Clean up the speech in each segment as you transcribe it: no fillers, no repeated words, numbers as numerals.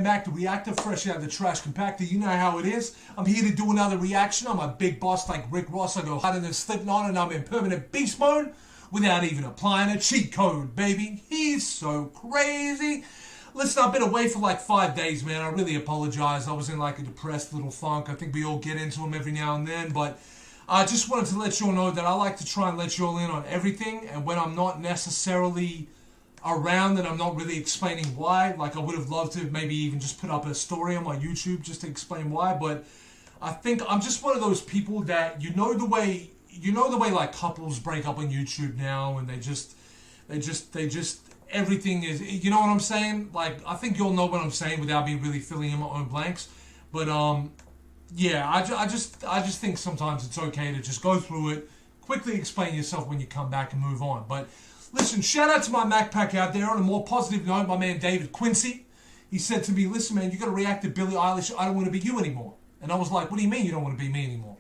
welcome back to Reactor, fresh out of the trash compactor. You know how it is. I'm here to do another reaction. I'm a big boss like Rick Ross. I go harder than Slipknot, and I'm in permanent beast mode without even applying a cheat code, baby. He's so crazy. Listen, I've been away for like 5 days, man. I really apologize. I was in like a depressed little funk. I think we all get into them every now and then, but I just wanted to let you all know that I like to try and let you all in on everything, and when I'm not necessarily around and I'm not really explaining why, like I would have loved to maybe even just put up a story on my YouTube just to explain why, but I think I'm just one of those people that you know the way like couples break up on YouTube now, and they just everything is, you know what I'm saying? Like, I think you'll know what I'm saying without me really filling in my own blanks, but yeah, I just think sometimes it's okay to just go through it, quickly explain yourself when you come back and move on. But listen, shout out to my Mac Pack out there. On a more positive note, my man David Quincy, he said to me, listen man, you got to react to Billie Eilish, I Don't Want to Be You Anymore. And I was like, what do you mean you don't want to be me anymore?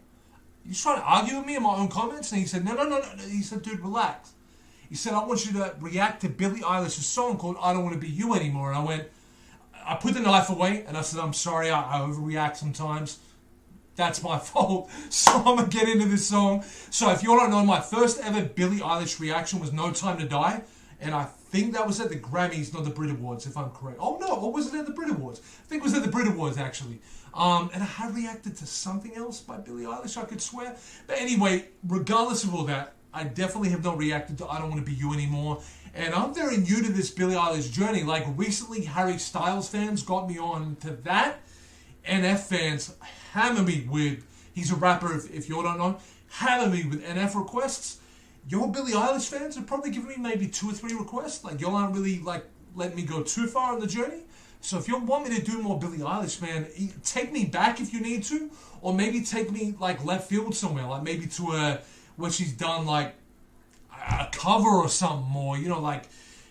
You trying to argue with me in my own comments? And he said, no. He said, dude, relax. He said, I want you to react to Billie Eilish's song called I Don't Want to Be You Anymore. And I put the knife away and I said, I'm sorry, I overreact sometimes. That's my fault. So I'm going to get into this song. So if you all don't know, my first ever Billie Eilish reaction was No Time to Die. And I think that was at the Grammys, not the Brit Awards, if I'm correct. Oh no, or was it at the Brit Awards? I think it was at the Brit Awards, actually. And I had reacted to something else by Billie Eilish, I could swear. But anyway, regardless of all that, I definitely have not reacted to I Don't Want to Be You Anymore. And I'm very new to this Billie Eilish journey. Like, recently, Harry Styles fans got me on to that. NF fans hammer me with, he's a rapper if you all don't know, hammer me with NF requests. Your Billie Eilish fans are probably giving me maybe 2 or 3 requests. Like, y'all aren't really like letting me go too far on the journey. So if you want me to do more Billie Eilish, man, take me back if you need to, or maybe take me like left field somewhere, like maybe to where she's done like a cover or something, or you know, like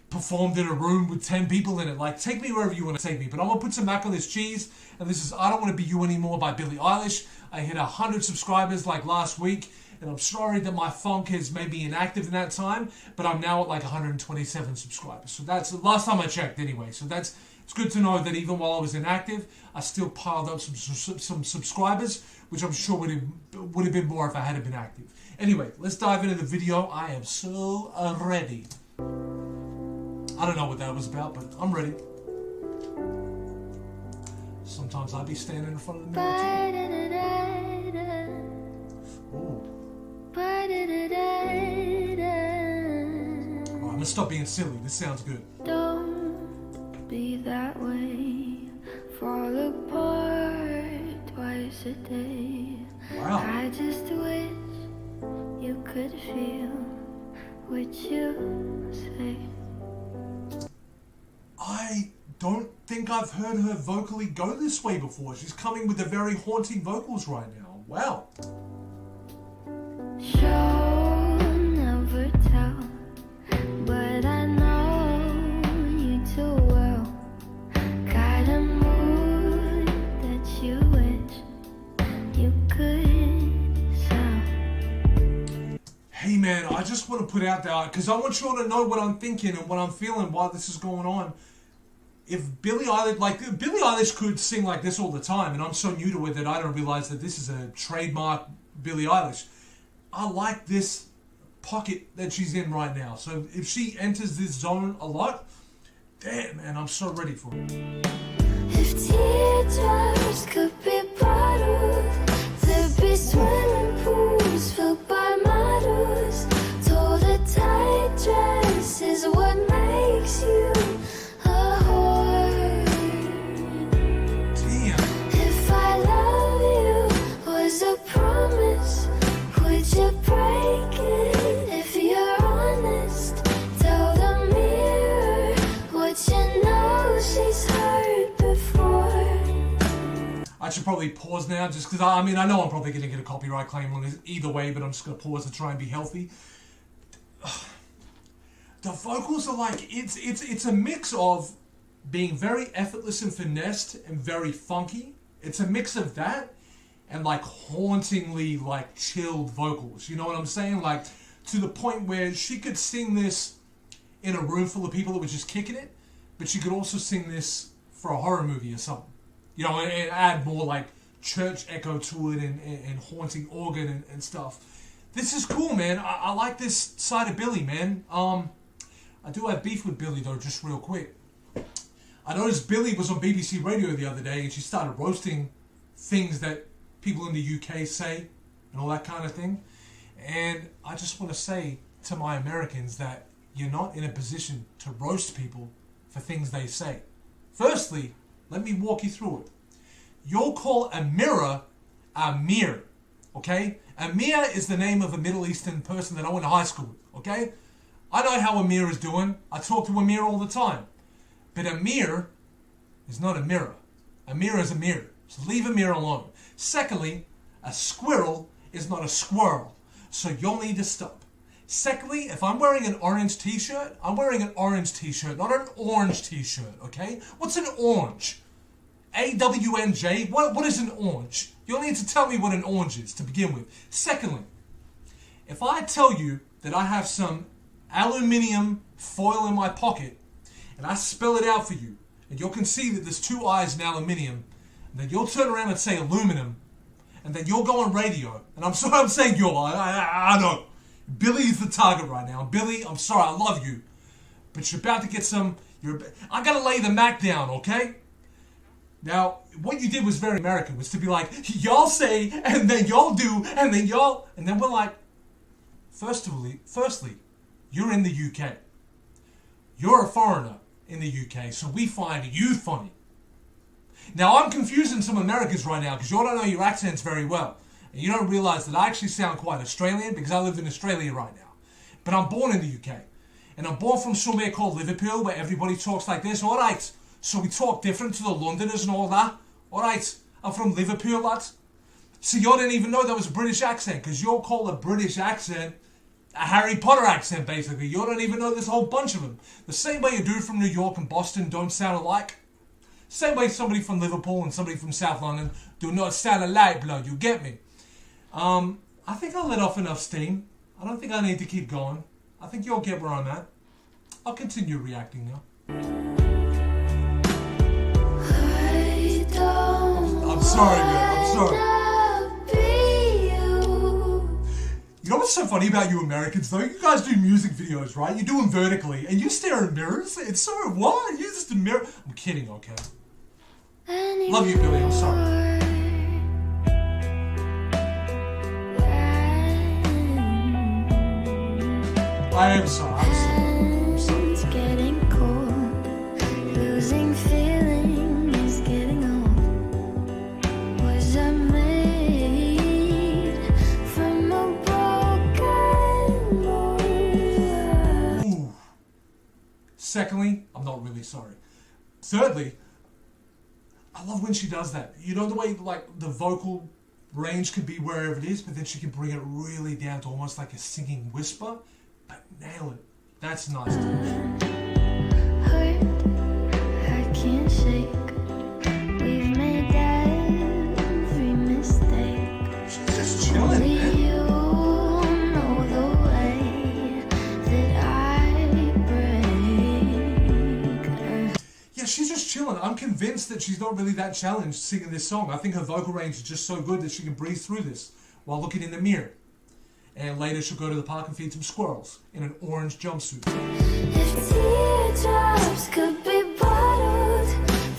performed in a room with 10 people in it. Like, take me wherever you want to take me. But I'm going to put some mac on this cheese. And this is I Don't Want to Be You Anymore by Billie Eilish. I hit 100 subscribers like last week. And I'm sorry that my funk is maybe inactive in that time. But I'm now at like 127 subscribers. So that's the last time I checked anyway. So it's good to know that even while I was inactive, I still piled up some subscribers, which I'm sure would have been more if I hadn't been active. Anyway, let's dive into the video. I am so ready. I don't know what that was about, but I'm ready. Sometimes I'd be standing in front of the mirror too. Ooh. Alright, I'm gonna stop being silly. This sounds good. Don't be that way. Fall apart twice a day. Wow. I just wish you could feel what you say. I don't think I've heard her vocally go this way before. She's coming with the very haunting vocals right now. Wow. Show, never tell, but I know you too well. Got a mood that you wish you could sell. Hey man, I just want to put out there, because I want you all to know what I'm thinking and what I'm feeling while this is going on. If Billie Eilish could sing like this all the time, and I'm so new to it that I don't realize that this is a trademark Billie Eilish. I like this pocket that she's in right now. So if she enters this zone a lot, damn man, I'm so ready for it. If teardrops could be bottles, there'd be swimming pools filled by models. Told a tight dress is what makes you a whore. Damn. If I love you was a promise, would you break it? If you're honest, tell the mirror what you know she's heard before. I should probably pause now, just because I know I'm probably going to get a copyright claim on this either way, but I'm just going to pause to try and be healthy. The vocals are like, it's a mix of being very effortless and finessed and very funky. It's a mix of that and like hauntingly like chilled vocals. You know what I'm saying? Like, to the point where she could sing this in a room full of people that were just kicking it, but she could also sing this for a horror movie or something. You know, and add more like church echo to it and haunting organ and stuff. This is cool, man. I like this side of Billie, man. I do have beef with Billie, though, just real quick. I noticed Billie was on BBC Radio the other day, and she started roasting things that people in the UK say and all that kind of thing. And I just want to say to my Americans that you're not in a position to roast people for things they say. Firstly, let me walk you through it. You'll call a mirror a mirror, okay? Amir is the name of a Middle Eastern person that I went to high school with, okay? I know how Amir is doing. I talk to Amir all the time. But Amir is not a mirror. Amir is a mirror. So leave Amir alone. Secondly, a squirrel is not a squirrel. So you'll need to stop. Secondly, if I'm wearing an orange t-shirt, I'm wearing an orange t-shirt, not an orange t-shirt, okay? What's an orange? A-W-N-J? What is an orange? You'll need to tell me what an orange is to begin with. Secondly, if I tell you that I have some aluminium foil in my pocket and I spell it out for you and you can see that there's two I's in aluminium, and then you'll turn around and say aluminum, and then you'll go on radio, and I'm sorry I'm saying you're, I know. Billie is the target right now. Billie, I'm sorry, I love you, but you're about to get some, I gotta lay the Mac down, okay? Now, what you did was very American, was to be like, y'all say, and then y'all do, and then y'all, and then we're like, firstly, you're in the UK. You're a foreigner in the UK, so we find you funny. Now, I'm confusing some Americans right now, because you all don't know your accents very well. And you don't realize that I actually sound quite Australian, because I live in Australia right now. But I'm born in the UK. And I'm born from somewhere called Liverpool, where everybody talks like this. All right, so we talk different to the Londoners and all that. All right, I'm from Liverpool, lads. So you didn't even know that was a British accent, because you'll call a British accent a Harry Potter accent, basically. You don't even know there's a whole bunch of them. The same way a dude from New York and Boston don't sound alike. Same way somebody from Liverpool and somebody from South London do not sound alike, blood. You get me? I think I let off enough steam. I don't think I need to keep going. I think you'll get where I'm at. I'll continue reacting now. I'm sorry, man. I'm sorry. You know what's so funny about you Americans, though? You guys do music videos, right? You do them vertically, and you stare at mirrors. It's so, what? You just a mirror. I'm kidding, okay? Love you, Billie. I'm sorry. I am sorry. I'm sorry. I'm sorry. It's getting cold. Losing feeling is getting old. Was I made from a broken mold? Ooh. Secondly, I'm not really sorry. Thirdly, I love when she does that. You know the way, like, the vocal range can be wherever it is, but then she can bring it really down to almost like a singing whisper. But nail it. That's nice. Hurt, I can't shake. We've made every mistake. She's just chilling, Only man. you know the way that I break. Yeah, she's just chilling. I'm convinced that she's not really that challenged singing this song. I think her vocal range is just so good that she can breathe through this while looking in the mirror. And later she'll go to the park and feed some squirrels in an orange jumpsuit. If teardrops could be bottled,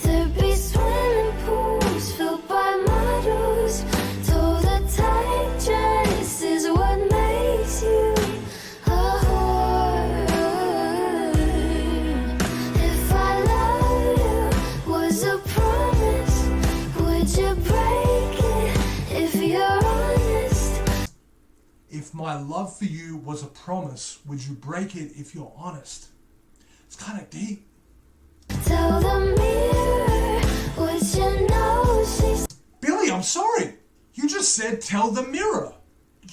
there'd be swimming pools filled by models. Told a tight dress is what makes you a whore. If I love you was a promise, would you break it if you're honest? If my love for you was a promise, would you break it if you're honest? It's kind of deep. Tell the mirror what you know she's. Billie, I'm sorry. You just said tell the mirror.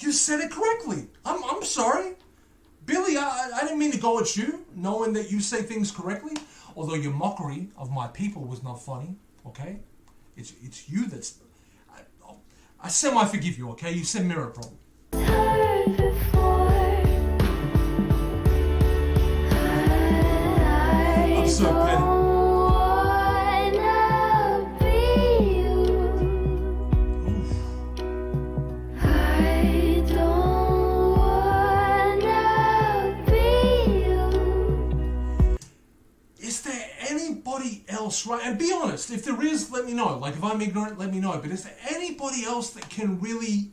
You said it correctly. I'm sorry. Billie, I didn't mean to go at you, knowing that you say things correctly. Although your mockery of my people was not funny, okay? It's you that's... I semi-forgive you, okay? You said mirror problem. Heard before. I'm so petty. I honest. If there is, let me know. Like, if I'm ignorant, let me know. But is there anybody else that can really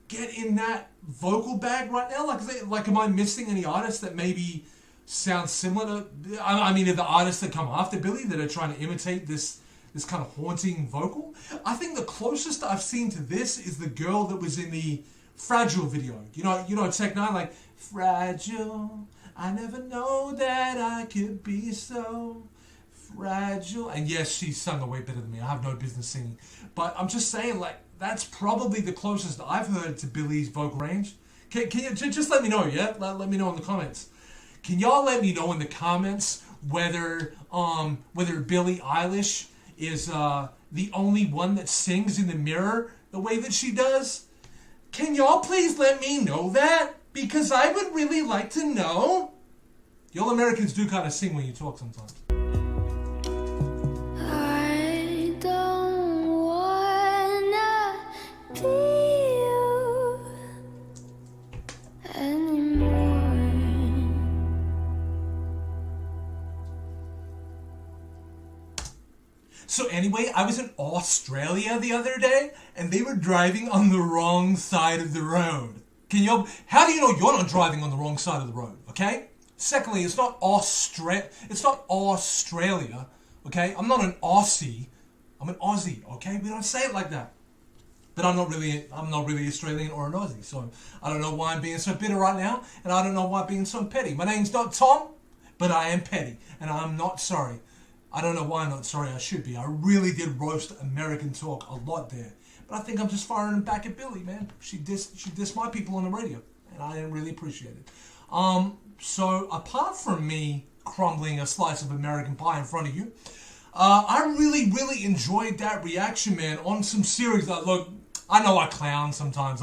get in that vocal bag right now? Like, am I missing any artists that maybe sound similar to... I mean, are the artists that come after Billie that are trying to imitate this kind of haunting vocal? I think the closest I've seen to this is the girl that was in the Fragile video. You know, Tech Nine, like, fragile, I never know that I could be so fragile. And yes, she sung way better than me. I have no business singing. But I'm just saying, like, that's probably the closest I've heard to Billie's vocal range. Can you just let me know, yeah? Let me know in the comments. Can y'all let me know in the comments whether Billie Eilish is the only one that sings in the mirror the way that she does? Can y'all please let me know that? Because I would really like to know. Y'all Americans do kind of sing when you talk sometimes. I don't wanna be you anymore. So anyway, I was in Australia the other day, and they were driving on the wrong side of the road. How do you know you're not driving on the wrong side of the road, okay? Secondly, it's not Australia, okay? I'm not an Aussie, I'm an Aussie, okay? We don't say it like that. But I'm not really Australian or an Aussie, so I don't know why I'm being so bitter right now, and I don't know why I'm being so petty. My name's not Tom, but I am petty, and I'm not sorry. I don't know why I'm not sorry. I should be. I really did roast American talk a lot there. But I think I'm just firing back at Billie, man. She dissed my people on the radio, and I didn't really appreciate it. So apart from me crumbling a slice of American pie in front of you, I really enjoyed that reaction, man, on some series that, look, I know I clown sometimes.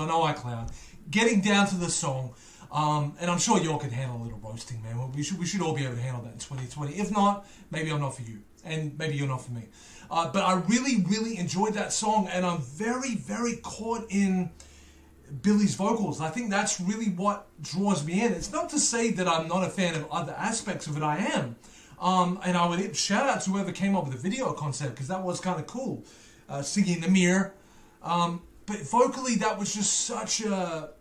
Getting down to the song, and I'm sure y'all can handle a little roasting, man. We should all be able to handle that in 2020. If not, maybe I'm not for you, and maybe you're not for me. But I really enjoyed that song, and I'm very caught in Billie's vocals. I think that's really what draws me in. It's not to say that I'm not a fan of other aspects of it. I am. And I would shout out to whoever came up with the video concept, because that was kind of cool. Singing in the mirror. But vocally, that was just such a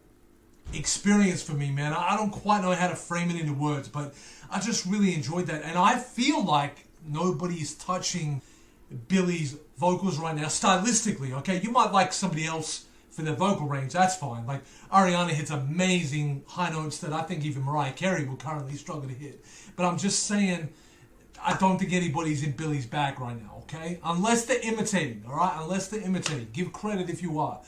experience for me, man. I don't quite know how to frame it into words, but I just really enjoyed that. And I feel like nobody's touching Billie's vocals right now, stylistically, okay? You might like somebody else for their vocal range, that's fine. Like, Ariana hits amazing high notes that I think even Mariah Carey would currently struggle to hit. But I'm just saying, I don't think anybody's in Billie's bag right now, okay? Unless they're imitating, all right? Unless they're imitating. Give credit if you are.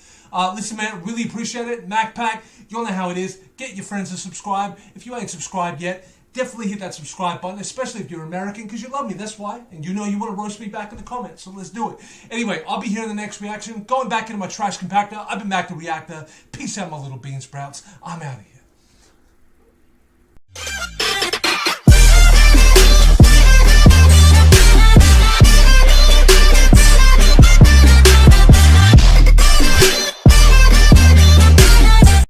Listen, man, really appreciate it. MacPack, you all know how it is. Get your friends to subscribe. If you ain't subscribed yet, definitely hit that subscribe button, especially if you're American, because you love me, that's why. And you know you want to roast me back in the comments, so let's do it. Anyway, I'll be here in the next reaction. Going back into my trash compactor. I've been back to Reactor. Peace out, my little bean sprouts. I'm out of here.